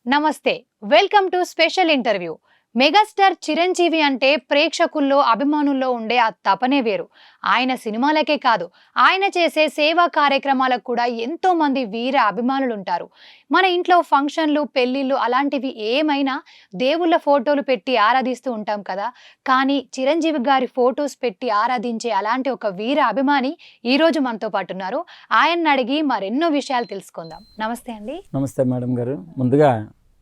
నమస్తే. Welcome to special interview. Megastar Chiranjeevi అంటే ప్రేక్షకుల్లో అభిమానుల్లో ఉండే ఆ తపనే వేరు. ఆయన సినిమాలకే కాదు, ఆయన చేసే సేవా కార్యక్రమాలకు కూడా ఎంతో మంది వీర అభిమానులు ఉంటారు. మన ఇంట్లో ఫంక్షన్లు, పెళ్లిళ్ళు అలాంటివి ఏమైనా దేవుళ్ళ ఫోటోలు పెట్టి ఆరాధిస్తూ ఉంటాం కదా. కానీ చిరంజీవి గారి ఫోటోస్ పెట్టి ఆరాధించే అలాంటి ఒక వీర అభిమాని ఈ రోజు మనతో పాటు ఉన్నారు. ఆయన్ని అడిగి మరెన్నో విషయాలు తెలుసుకుందాం. నమస్తే అండి. నమస్తే మేడం గారు. ముందుగా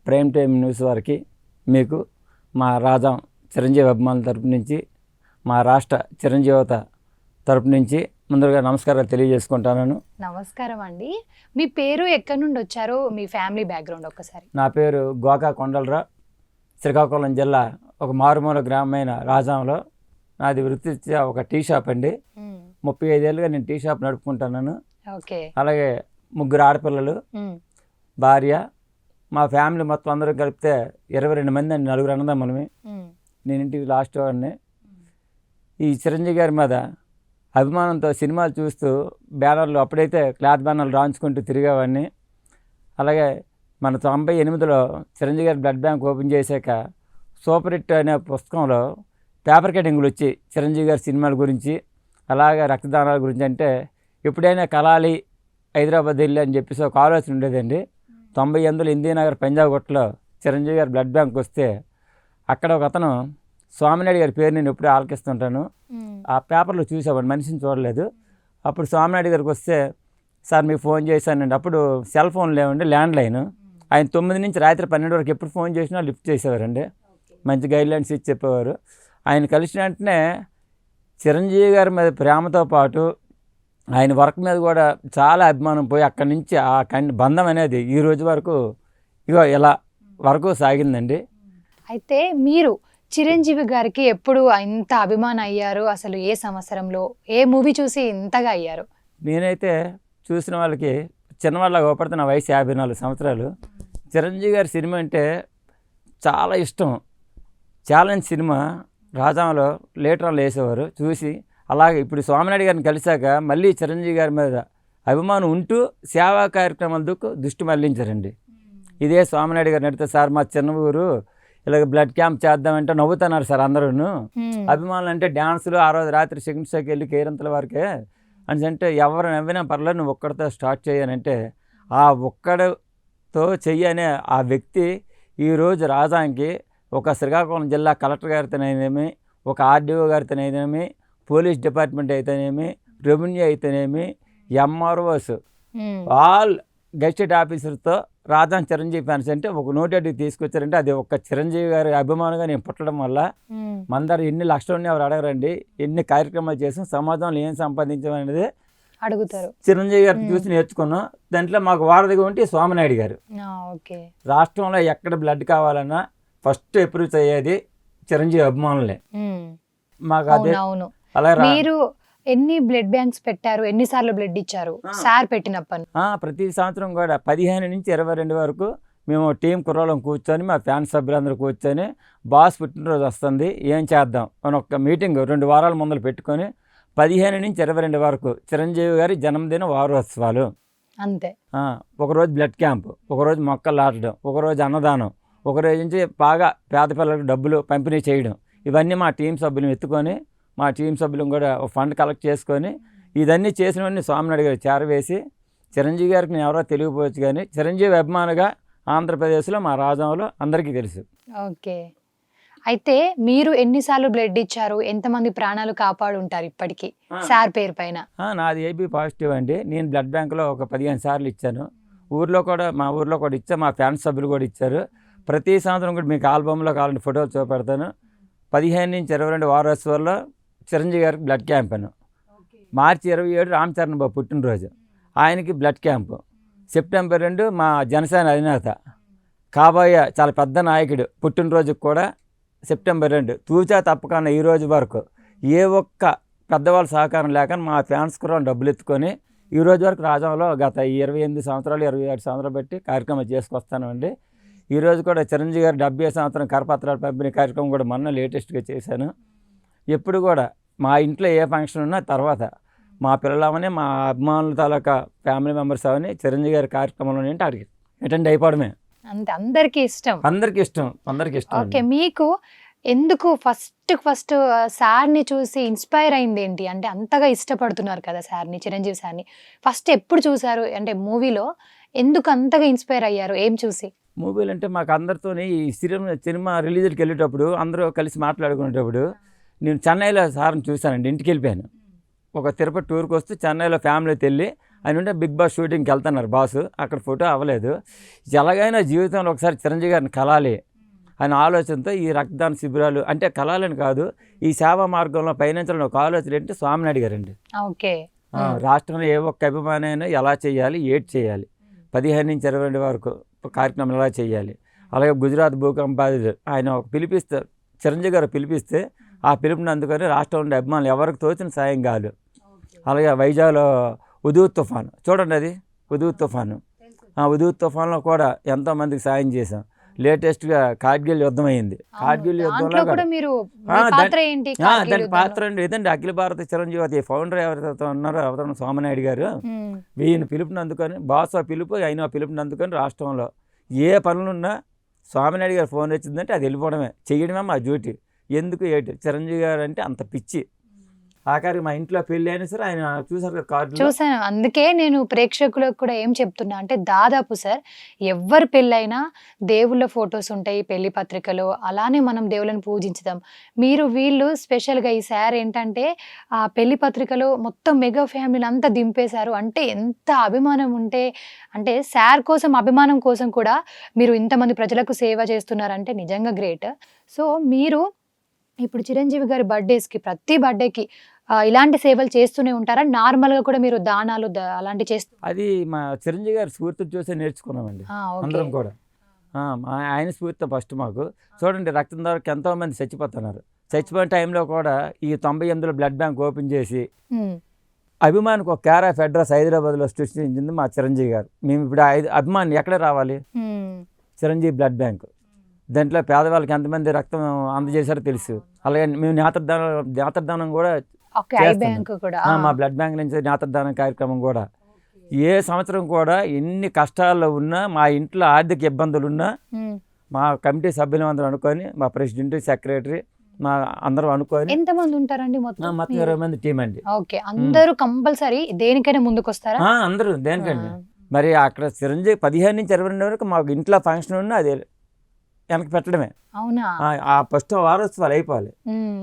ప్రైమ్ టైమ్ న్యూస్ వారికి, మీకు మా రాజా చిరంజీవి అభిమానుల తరపు నుంచి, మా రాష్ట్ర చిరంజీవత తరపు నుంచి ముందుగా నమస్కారాలు తెలియజేసుకుంటాను. నమస్కారం అండి. మీ పేరు ఎక్కడి నుండి వచ్చారో, మీ ఫ్యామిలీ బ్యాక్గ్రౌండ్ ఒక్కసారి. నా పేరు గోకా కొండలరావు. శ్రీకాకుళం జిల్లా ఒక మారుమూల గ్రామమైన రాజాంలో నాది వృత్తిరీత్యా ఒక టీ షాప్ అండి. 35 ఏళ్ళుగా నేను టీ షాప్ నడుపుకుంటున్నాను. ఓకే. అలాగే 3 ఆడపిల్లలు, భార్య, మా ఫ్యామిలీ మొత్తం అందరూ కలిపితే 22 మంది అండి. 4 అన్నదమ్ములమే. నేను ఇంటికి లాస్ట్ వాడిని. ఈ చిరంజీవి గారి మీద అభిమానంతో సినిమాలు చూస్తూ బ్యానర్లు, అప్పుడైతే క్లాత్ బ్యానర్లు రాయించుకుంటూ తిరిగేవాడిని. అలాగే మన 98లో చిరంజీవి గారి బ్లడ్ బ్యాంక్ ఓపెన్ చేశాక సూపర్ హిట్ అనే పుస్తకంలో పేపర్ కటింగ్లు వచ్చి చిరంజీవి గారి సినిమాల గురించి, అలాగే రక్తదానాల గురించి, అంటే ఎప్పుడైనా కలాలి హైదరాబాద్ వెళ్ళి అని చెప్పేసి ఒక ఆలోచన ఉండేదండి. 98లో ఇందిరానగర్ పంజాబ్ గుట్టలో చిరంజీవి గారి బ్లడ్ బ్యాంక్ వస్తే అక్కడ ఒక అతను స్వామినాయుడు గారి పేరు నేను ఎప్పుడూ ఆలకిస్తుంటాను. ఆ పేపర్లో చూసేవాడు, మనిషిని చూడలేదు. అప్పుడు స్వామినాయుడు గారికి వస్తే, సార్ మీకు ఫోన్ చేశానండి. అప్పుడు సెల్ ఫోన్ లేవండి, ల్యాండ్ లైన్. ఆయన 9 నుంచి రాత్రి 12 వరకు ఎప్పుడు ఫోన్ చేసినా లిఫ్ట్ చేసేవారండి. మంచి గైడ్లైన్స్ ఇచ్చి చెప్పేవారు. ఆయన కలిసిన వెంటనే చిరంజీవి గారి మీద ప్రేమతో పాటు ఆయన వర్క్ మీద కూడా చాలా అభిమానం పోయి అక్కడి నుంచి ఆ బంధం అనేది ఈ రోజు వరకు ఇగో ఇలా వరకు సాగిందండి. అయితే మీరు చిరంజీవి గారికి ఎప్పుడు ఇంత అభిమానం అయ్యారు? అసలు ఏ సంవత్సరంలో, ఏ మూవీ చూసి ఇంతగా అయ్యారు? నేనైతే చూసిన వాళ్ళకి చిన్నవాళ్ళగా ఒకపడితే నా వయసు 54 సంవత్సరాలు. చిరంజీవి గారి సినిమా అంటే చాలా ఇష్టం. ఛాలెంజ్ సినిమా రాజాంలో లీటర్లు వేసేవారు చూసి. అలాగే ఇప్పుడు స్వామినాయుడు గారిని కలిశాక మళ్ళీ చిరంజీవి గారి మీద అభిమానం ఉంటూ సేవా కార్యక్రమాలకు దృష్టి మళ్లించారండి. ఇదే స్వామినాయుడు గారిని అడిగితే, సార్ మా చిన్న ఊరు ఇలాగ బ్లడ్ క్యాంప్ చేద్దామంటే నవ్వుతున్నారు సార్ అందరూ. అభిమానులు అంటే డ్యాన్సులు, ఆ రోజు రాత్రి సెకండ్ షోకి వెళ్ళి కేరంతల వరకే అని అంటే, ఎవరు నవ్వినా పర్లేదు నువ్వు ఒక్కడితో స్టార్ట్ చేయనంటే, ఆ ఒక్కడితో చెయ్యనే ఆ వ్యక్తి ఈరోజు రాజానికి ఒక శ్రీకాకుళం జిల్లా కలెక్టర్ గారితోనేమి, ఒక ఆర్డీఓ గారితోనేమి, పోలీస్ డిపార్ట్మెంట్ అయితేనేమి, రెవెన్యూ అయితేనేమి, ఎంఆర్ఓస్, ఆల్ గెస్టెడ్ ఆఫీసర్తో రాజా చిరంజీవి ఫ్యాన్స్ అంటే ఒక నోటెడ్కి తీసుకొచ్చారంటే అది ఒక చిరంజీవి గారి అభిమానంగా నేను పుట్టడం వల్ల. మందరు ఎన్ని లక్షలు ఉన్నాయి ఎవరు అడగరండి. ఎన్ని కార్యక్రమాలు చేసాం, సమాజంలో ఏం సంపాదించామనేది అడుగుతారు. చిరంజీవి గారిని చూసి నేర్చుకున్నాం. దాంట్లో మాకు వారధిగా ఉంటే స్వామినాయుడు గారు. రాష్ట్రంలో ఎక్కడ బ్లడ్ కావాలన్నా ఫస్ట్ అప్రూవ్ అయ్యేది చిరంజీవి అభిమానులే. మాకు అదే. మీరు ఎన్ని బ్లడ్ బ్యాంక్స్ పెట్టారు? ఎన్నిసార్లు బ్లడ్ ఇచ్చారు సార్ పెట్టినప్పటి? ప్రతి సంవత్సరం కూడా 15 నుంచి 22 వరకు మేము టీం కుర్రోళ్ళం కూర్చొని, మా ఫ్యాన్స్ సభ్యులందరూ కూర్చొని, బాస్ పుట్టినరోజు వస్తుంది ఏం చేద్దాం అని ఒక మీటింగ్ 2 వారాల ముందలు పెట్టుకొని 15 నుంచి 22 వరకు చిరంజీవి గారి జన్మదిన వారోత్సవాలు అంతే. ఒకరోజు బ్లడ్ క్యాంప్, ఒకరోజు మొక్కలు నాటడం, ఒకరోజు అన్నదానం, ఒకరోజు నుంచి బాగా పేద పిల్లలకు డబ్బులు పంపిణీ చేయడం. ఇవన్నీ మా టీం సభ్యులను ఎత్తుకొని, మా టీం సభ్యులను కూడా ఒక ఫండ్ కలెక్ట్ చేసుకొని, ఇదన్నీ చేసినవన్నీ స్వామినాయుడు గారు చేరవేసి, చిరంజీవి గారికి నేను ఎవరో తెలియకపోవచ్చు కానీ చిరంజీవి అభిమానిగా ఆంధ్రప్రదేశ్లో మా రాజంలో అందరికీ తెలుసు. ఓకే. అయితే మీరు ఎన్నిసార్లు బ్లడ్ ఇచ్చారు? ఎంతమంది ప్రాణాలు కాపాడు ఉంటారు ఇప్పటికీ సార్ పేరు పైన? నాది ఏబీ పాజిటివ్ అండి. నేను బ్లడ్ బ్యాంకులో ఒక 15 సార్లు ఇచ్చాను. ఊర్లో కూడా, మా ఊర్లో కూడా ఇచ్చా, మా ఫ్యాన్స్ సభ్యులు కూడా ఇచ్చారు. ప్రతి సంవత్సరం కూడా మీకు ఆల్బమ్లో కావాలంటే ఫోటోలు చూపెడతాను. 15 నుంచి 22 వారోత్సవాల్లో చిరంజీవి గారికి బ్లడ్ క్యాంప్ అను. మార్చి 27 రామ్ చరణ్ బాబు పుట్టినరోజు, ఆయనకి బ్లడ్ క్యాంపు. సెప్టెంబర్ 2 మా జనసేన అధినేత కాబోయే చాలా పెద్ద నాయకుడు పుట్టినరోజుకి కూడా సెప్టెంబర్ 2. తూచా తప్పకుండా ఈ రోజు వరకు ఏ ఒక్క పెద్దవాళ్ళ సహకారం లేక మా ఫ్యాన్స్ కూడా డబ్బులు ఎత్తుకొని ఈ రోజు వరకు రాజంలో గత 28 సంవత్సరాలు 27 సంవత్సరాలు బట్టి కార్యక్రమం చేసుకొస్తానండి. ఈరోజు కూడా చిరంజీవి గారు 70 సంవత్సరం కరపత్రాలు పంపిణీ కార్యక్రమం కూడా మొన్న లేటెస్ట్గా చేశాను. ఎప్పుడు కూడా మా ఇంట్లో ఏ ఫంక్షన్ ఉన్నా తర్వాత మా పిల్లలవని, మా అభిమానుల తాలూకా ఫ్యామిలీ మెంబర్స్ అవని చిరంజీవి గారి కార్యక్రమంలో అడిగి అటెండ్ అయిపోవడమే. అంతే, అందరికీ ఇష్టం. అందరికి ఇష్టం ఓకే, అండి. మీకు ఎందుకు ఫస్ట్ సార్ని చూసి ఇన్స్పైర్ అయింది ఏంటి? అంటే అంతగా ఇష్టపడుతున్నారు కదా సార్ని, చిరంజీవి సార్ని. ఫస్ట్ ఎప్పుడు చూసారు? అంటే మూవీలో ఎందుకు అంతగా ఇన్స్పైర్ అయ్యారు? ఏం చూసి? మూవీలు అంటే మాకు అందరితోని ఈ సినిమా రిలీజ్కి వెళ్ళేటప్పుడు అందరూ కలిసి మాట్లాడుకునేటప్పుడు నేను చెన్నైలో సార్ని చూశానండి. ఇంటికి వెళ్ళిపోయాను. ఒక తిరుపతి టూర్కి వస్తూ చెన్నైలో ఫ్యామిలీతో వెళ్ళి ఆయన ఉంటే బిగ్ బాస్ షూటింగ్కి వెళ్తున్నారు బాసు. అక్కడ ఫోటో అవ్వలేదు. ఎలాగైనా జీవితంలో ఒకసారి చిరంజీవి గారిని కలాలి అనే ఆలోచనతో ఈ రక్తదాన శిబిరాలు అంటే కలాలని కాదు, ఈ సేవా మార్గంలో పయనించాలని ఒక ఆలోచన ఏంటి స్వామిని అడిగారండి. ఓకే. రాష్ట్రంలో ఏ ఒక్క అభిమానైనా ఎలా చేయాలి, ఏటి చేయాలి, 15 నుంచి 22 వరకు కార్యక్రమం ఎలా చేయాలి. అలాగే గుజరాత్ భూకంప బాధితులు ఆయన ఒక పిలిపిస్తే, చిరంజీవి గారు పిలిపిస్తే ఆ పిలుపుని అందుకని రాష్ట్రంలో ఉండే అభిమానులు ఎవరికి తోచిన సాయం కాదు. అలాగే వైజాగ్లో ఉదూద్ తుఫాను చూడండి, అది ఉదూద్ తుఫాను. ఆ ఉదూద్ తుఫాన్లో కూడా ఎంతోమందికి సాయం చేశాం. లేటెస్ట్గా కార్గిల్ యుద్ధం అయింది. కార్గిల్ యుద్ధంలో కూడా మీరు మీ పాత్ర ఏంటి? కార్గిల్ దాని యుద్ధంలో? పాత్ర అండి ఏదండి, అఖిల భారత చిరంజీవి ఫౌండర్ ఎవరైతే ఉన్నారో అవతరణ సోమనాయుడు గారు మ్మ్. వీళ్ళని పిలుపుని అందుకొని బాస్ ఆ పిలుపు అయిన పిలుపుని అందుకొని రాష్ట్రంలో ఏ పనులున్నా స్వామినాయుడు గారు ఫోన్ వచ్చిందంటే అది వెళ్ళిపోవడమే, చేయడమే మా డ్యూటీ. ఎందుకు ఏటి చిరంజీవి గారు అంటే అంత పిచ్చి. ఆఖరికి మా ఇంట్లో పెళ్ళి అయినా సరే ఆయన చూసారు కదా కార్డులో. చూసాను. అందుకే నేను ప్రేక్షకులకు కూడా ఏం చెప్తున్నా అంటే, దాదాపు సార్ ఎవరి పెళ్ళైనా దేవుళ్ళ ఫొటోస్ ఉంటాయి పెళ్లి పత్రికలో, అలానే మనం దేవుళ్ళని పూజించుదాం. వీళ్ళు స్పెషల్గా ఈ సార్ ఏంటంటే ఆ పెళ్లి పత్రికలో మొత్తం మెగా ఫ్యామిలీని అంతా దింపేశారు. అంటే ఎంత అభిమానం ఉంటే, అంటే సార్ కోసం అభిమానం కోసం కూడా మీరు ఇంతమంది ప్రజలకు సేవ చేస్తున్నారంటే నిజంగా గ్రేట్. సో మీరు ఇప్పుడు చిరంజీవి గారి బర్త్డేస్కి, ప్రతి బర్త్డేకి ఇలాంటి సేవలు చేస్తూనే ఉంటారా? నార్మల్గా కూడా మీరు దానాలు అలాంటివి చేస్తూ? అది మా చిరంజీవి గారి స్ఫూర్తిని చూసే నేర్చుకున్నామండి ఓకే. అందరం కూడా. ఆయన స్ఫూర్తి ఫస్ట్ మాకు. చూడండి రక్తం ద్వారా ఎంతోమంది చచ్చిపోతున్నారు. చచ్చిపోయిన టైంలో కూడా ఈ 98లో బ్లడ్ బ్యాంక్ ఓపెన్ చేసి అభిమానికి ఒక కేర్ ఆఫ్ అడ్రస్ హైదరాబాద్లో సృష్టించింది మా చిరంజీవి గారు. మేము ఇప్పుడు అభిమాని ఎక్కడ రావాలి? Chiranjeevi blood bank. దాంట్లో పేదవాళ్ళకి ఎంతమంది రక్తం అందజేశారో తెలుసు. అలాగే మేము నేత్రదానం కూడా చేస్తున్నాం. మా బ్లడ్ బ్యాంక్ నుంచి నేత్రదానం కార్యక్రమం కూడా ఏ సంవత్సరం కూడా ఎన్ని కష్టాల్లో ఉన్నా, మా ఇంట్లో ఆర్థిక ఇబ్బందులు ఉన్నా మా కమిటీ సభ్యులు అందరూ అనుకొని, మా ప్రెసిడెంట్, సెక్రటరీ, మా అందరూ అనుకొని. ఎంతమంది ఉంటారండి మొత్తం? 20 మంది టీం అండి. ఓకే, అందరూ కంపల్సరీ దేనికైనా ముందుకు వస్తారా? అందరూ దేనికండి. మరి అక్కడ చిరంజీవి 15 నుంచి 22 వరకు మాకు ఇంట్లో ఫంక్షన్ ఉన్నా అది వెనక్కి పెట్టడమే. అవునా? ఆ ఫస్ట్ వారోత్సవాలు అయిపోవాలి.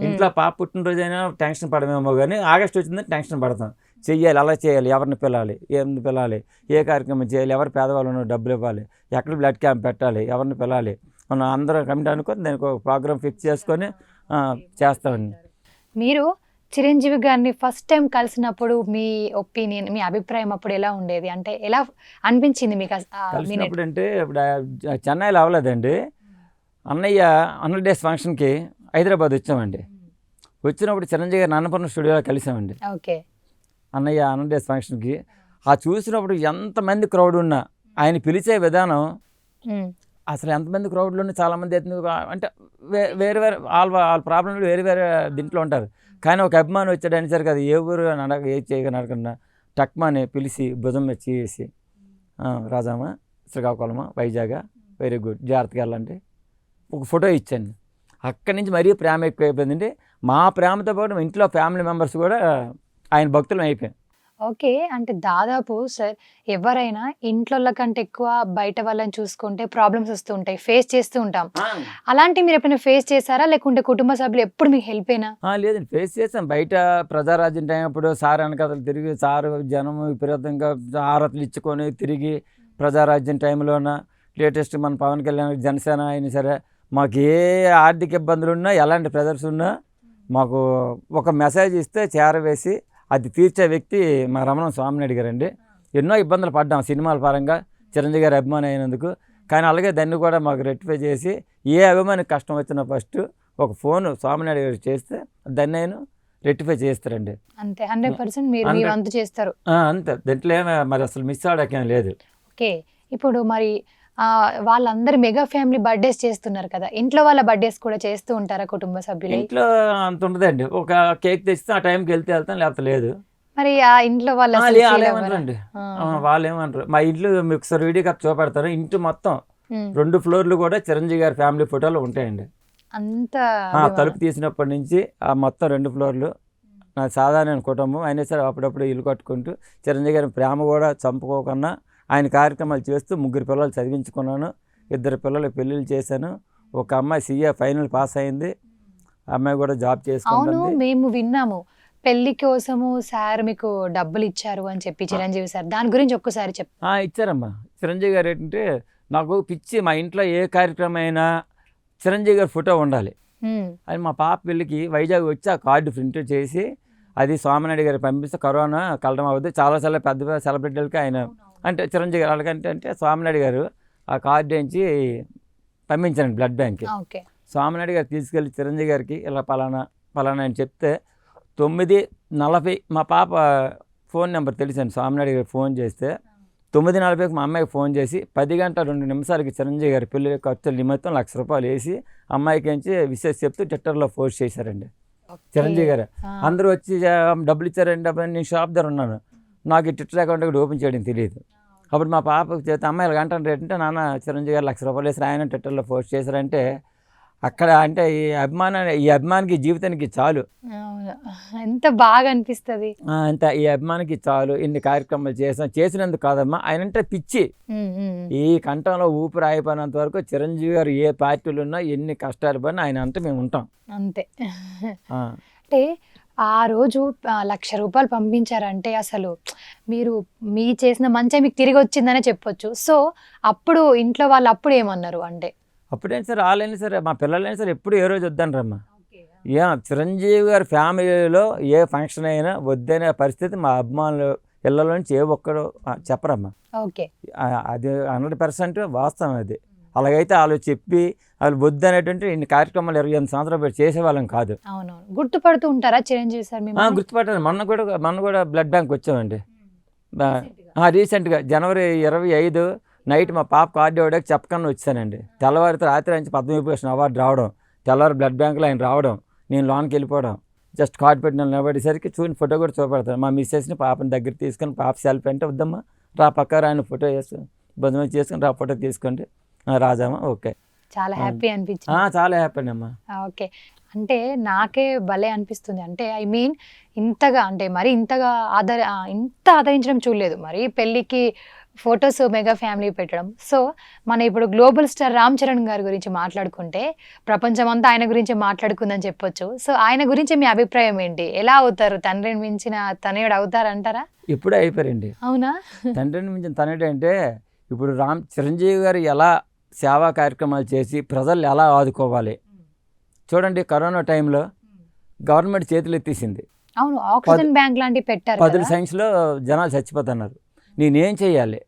ఇంట్లో పాప పుట్టినరోజు అయినా టెన్షన్ పడమేమో, కానీ ఆగస్ట్ వచ్చిందంటే టెన్షన్ పడతాం. చెయ్యాలి, అలా చేయాలి, ఎవరిని పిలాలి, ఏమి పిలాలి, ఏ కార్యక్రమం చేయాలి, ఎవరు పేదవాళ్ళు ఉన్నారు డబ్బులు ఇవ్వాలి, ఎక్కడ బ్లడ్ క్యాంప్ పెట్టాలి, ఎవరిని పిలాలి, మనం అందరం కమిటీ అనుకొని దానికి ఒక ప్రోగ్రామ్ ఫిక్స్ చేసుకొని చేస్తామండి. మీరు చిరంజీవి గారిని ఫస్ట్ టైం కలిసినప్పుడు మీ ఒపీనియన్, మీ అభిప్రాయం అప్పుడు ఎలా ఉండేది? అంటే ఎలా అనిపించింది మీకు? కలిసినప్పుడు అంటే ఇప్పుడు చెన్నైలో అవ్వలేదండి. అన్నయ్య 100 డేస్ ఫంక్షన్కి హైదరాబాద్ వచ్చామండి. వచ్చినప్పుడు చిరంజీవి గారు అన్నపూర్ణ స్టూడియోలో కలిసామండి. ఓకే. అన్నయ్య 100 డేస్ ఫంక్షన్కి చూసినప్పుడు ఎంతమంది క్రౌడ్ ఉన్నా ఆయన పిలిచే విధానం, అసలు ఎంతమంది క్రౌడ్లో చాలామంది అంటే వేరే వాళ్ళ ప్రాబ్లంలు వేరే దీంట్లో ఉంటారు. కానీ ఒక అభిమానం వచ్చాడు అనేసరి కదా, ఏ ఊరు నడక ఏ చేయగా నడకుండా టక్మాని పిలిచి భుజం మీద చేసి, రాజామా, శ్రీకాకుళమా, వైజాగ్, వెరీ గుడ్, జాగ్రత్తగా వెళ్ళండి, ఒక ఫోటో ఇచ్చాను. అక్కడి నుంచి మరీ ప్రేమ ఎక్కువైపోయిందండి. మా ప్రేమతో పాటు ఇంట్లో ఫ్యామిలీ మెంబర్స్ కూడా ఆయన భక్తులం అయిపోయాం. ఓకే, అంటే దాదాపు సార్ ఎవరైనా ఇంట్లో కంటే ఎక్కువ బయట వాళ్ళని చూసుకుంటే ప్రాబ్లమ్స్ వస్తూ ఉంటాయి, ఫేస్ చేస్తూ ఉంటాం. అలాంటి మీరు ఎప్పుడైనా ఫేస్ చేశారా, లేకుంటే కుటుంబ సభ్యులు ఎప్పుడు మీకు హెల్ప్ అయినా? లేదండి, ఫేస్ చేసాం. బయట ప్రజారాజ్యం టైం అప్పుడు సార్ వెనకథలు తిరిగి, సారు జనం విపరీతంగా హారతులు ఇచ్చుకొని తిరిగి, ప్రజారాజ్యం టైంలోన లేటెస్ట్ మన పవన్ కళ్యాణ్ జనసేన అయినా సరే, మాకు ఏ ఆర్థిక ఇబ్బందులు ఉన్నా, ఎలాంటి ప్రెజర్స్ ఉన్నా మాకు ఒక మెసేజ్ ఇస్తే చేరవేసి అది తీర్చే వ్యక్తి మా రమణ స్వామినాయుడు గారండి. ఎన్నో ఇబ్బందులు పడ్డాం సినిమాల పరంగా చిరంజీవి గారి అభిమాని అయినందుకు. కానీ అలాగే దాన్ని కూడా మాకు రెక్టిఫై చేసి, ఏ అభిమానికి కష్టం వచ్చినా ఫస్ట్ ఒక ఫోన్ స్వామినాయుడు గారు చేస్తే దాన్ని ఆయన రెక్టిఫై చేస్తారండి. అంతే, 100% మీరు మీ వంతు చేస్తారు. అంతే, దాంట్లో ఏమో మరి అసలు మిస్ అవడాకేం లేదు. ఓకే, ఇప్పుడు మరి వాళ్ళందరూ మెగా ఫ్యామిలీ బర్త్డేస్ చేస్తున్నారు కదా, ఇంట్లో వాళ్ళ బర్త్డేస్ కూడా చేస్తూ ఉంటారా కుటుంబ సభ్యులు? ఇంట్లో అంత ఉండదండి, ఒక కేక్ తెచ్చితే ఆ టైంకి వెళ్తాం, లేకపోతే లేదు. మరి ఆ ఇంట్లో వాళ్ళు ఏమంటారండి, వాళ్ళు ఏమంటారు, మా ఇంట్లో మీకు ఒకసారి వీడియో కప్ చూపెడతారు. ఇంటి మొత్తం 2 ఫ్లోర్లు కూడా చిరంజీవి గారి ఫ్యామిలీ ఫోటోలు ఉంటాయండి. అంత తలుపు తీసినప్పటి నుంచి ఆ మొత్తం 2 ఫ్లోర్లు నా సాధారణ కుటుంబం అయినా సరే అప్పుడప్పుడు ఇల్లు కట్టుకుంటూ చిరంజీవి గారి ప్రేమ కూడా చంపుకోకుండా ఆయన కార్యక్రమాలు చేస్తూ 3 పిల్లలు చదివించుకున్నాను. 2 పిల్లలు పెళ్ళిళ్ళు చేశాను. ఒక అమ్మాయి CA ఫైనల్ పాస్ అయింది. అమ్మాయి కూడా జాబ్ అవును, చేసుకుంటుంది. మేము విన్నాము పెళ్లి కోసము సార్ మీకు డబ్బులు ఇచ్చారు అని చెప్పి చిరంజీవి సార్, దాని గురించి ఒక్కసారి ఇచ్చారమ్మా. చిరంజీవి గారు ఏంటంటే నాకు పిచ్చి, మా ఇంట్లో ఏ కార్యక్రమం అయినా చిరంజీవి గారి ఫోటో ఉండాలి అని మా పాప పెళ్ళికి వైజాగ్ వచ్చి ఆ కార్డు ప్రింట్ చేసి అది సోమనాయుడు గారికి పంపిస్తే కరోనా కలడం అవుతుంది. చాలా పెద్ద సెలబ్రిటీలకి ఆయన అంటే చిరంజీవి గారు వాళ్ళకంటే సోమనాయుడు గారు ఆ కార్డు వేయించి పంపించారండి బ్లడ్ బ్యాంక్కి. సోమనాయుడు గారు తీసుకెళ్ళి చిరంజీవి గారికి ఇలా పలానా అని చెప్తే 9:40 మా పాప ఫోన్ నెంబర్ తెలిసాను. సోమనాయుడు గారికి ఫోన్ చేస్తే 9:40కి మా అమ్మాయికి ఫోన్ చేసి 10 గంటల 2 నిమిషాలకి చిరంజీవి గారి పెళ్లి ఖర్చుల నిమిత్తం ₹1,00,000 వేసి అమ్మాయికి నుంచి విషెస్ చెప్తూ ట్విట్టర్లో పోస్ట్ చేశారండి చిరంజీవి గారు. అందరూ వచ్చి డబ్బులు ఇచ్చారండి, డబ్బులు. నేను షాప్ దగ్గర ఉన్నాను, నాకు ఈ ట్విట్టర్ అకౌంట్ కూడా ఓపెన్ చేయడం తెలియదు. అప్పుడు మా పాపకు చేస్తే అమ్మాయిలు గంట రేటంటే నాన్న చిరంజీవి గారు ₹1,00,000 వేసి ఆయన ట్విట్టర్లో పోస్ట్ చేశారంటే అక్కడ అంటే ఈ అభిమానికి జీవితానికి చాలు. ఎంత బాగా అనిపిస్తుంది. అంత ఈ అభిమానికి చాలు. ఇన్ని కార్యక్రమాలు చేసినందుకు కాదమ్మా, ఆయన అంటే పిచ్చి. ఈ కంఠంలో ఊపిరి ఆగిపోయినంత వరకు చిరంజీవి గారు ఏ పార్టీలు ఉన్నా ఎన్ని కష్టాలు పడినా ఆయన అంతా మేము ఉంటాం అంతే. అంటే ఆ రోజు ₹1,00,000 పంపించారంటే అసలు మీరు చేసిన మంచి మీకు తిరిగి వచ్చిందనే చెప్పొచ్చు. సో అప్పుడు ఇంట్లో వాళ్ళు అప్పుడు ఏమన్నారు అంటే? అప్పుడైనా సరే వాళ్ళైనా సరే మా పిల్లలైనా సరే ఎప్పుడు ఏ రోజు వద్దనరమ్మా. చిరంజీవి గారి ఫ్యామిలీలో ఏ ఫంక్షన్ అయినా వద్దనే పరిస్థితి మా అభిమానులు ఇళ్ళలో నుంచి ఏ ఒక్కడు చెప్పరమ్మా. అది 100% వాస్తవం. అది అలాగైతే వాళ్ళు చెప్పి వాళ్ళు వద్దు అనేటువంటి ఇన్ని కార్యక్రమాలు 28 సంవత్సరాలు పెట్టి చేసేవాళ్ళం కాదు. గుర్తుపడుతూ ఉంటారా చిరంజీవి సార్? గుర్తుపట్టాను. మొన్న కూడా బ్లడ్ బ్యాంక్ వచ్చామండి రీసెంట్గా జనవరి 25 నైట్ మా పాప కార్డు ఇవ్వడానికి చెప్పకన్నా వచ్చానండి. తెల్లవారితో రాత్రి నుంచి పద్మవిభూషణ్ అవార్డు రావడం, తెల్లవారు బ్లడ్ బ్యాంకులో ఆయన రావడం, నేను లోన్కి వెళ్ళిపోవడం, జస్ట్ కార్డు పెట్టిన నిలబడేసరికి చూని ఫోటో కూడా చూపెడతాను. మా మిస్సెస్ని పాపని దగ్గర తీసుకొని పాప సెల్ఫీ అంటే వద్దమ్మా రా పక్క ఆయన ఫోటో వేసుకొని బంధువులు చేసుకుని రా ఫోటో తీసుకోండి రాజామా. ఓకే, చాలా హ్యాపీ అనిపించింది. చాలా హ్యాపీ అమ్మా. ఓకే, అంటే నాకే భలే అనిపిస్తుంది. అంటే ఐ మీన్ ఇంతగా అంటే మరి ఇంతగా ఇంత ఆదరించడం చూడలేదు. మరి పెళ్ళికి ఫొటోస్ మెగా ఫ్యామిలీ పెట్టడం. సో మన ఇప్పుడు గ్లోబల్ స్టార్ రామ్ చరణ్ గారి గురించి మాట్లాడుకుంటే ప్రపంచం అంతా ఆయన గురించి మాట్లాడుకుందని చెప్పొచ్చు. సో ఆయన గురించి మీ అభిప్రాయం ఏంటి? ఎలా అవుతారు? తండ్రిని మించిన తనయుడు అవుతారంటారా? ఇప్పుడే అయిపోయారండి. అవునా? తండ్రిని మించిన తనయుడు అంటే ఇప్పుడు చిరంజీవి గారు ఎలా సేవా కార్యక్రమాలు చేసి ప్రజలు ఎలా ఆదుకోవాలి చూడండి. కరోనా టైంలో గవర్నమెంట్ చేతులు ఎత్తేసింది. అవును, ఆక్సిజన్ బ్యాంక్ లాంటివి పెట్టారు. 10 సైన్స్లో జనాలు చచ్చిపోతున్నారు. నేనేం చేయాలి?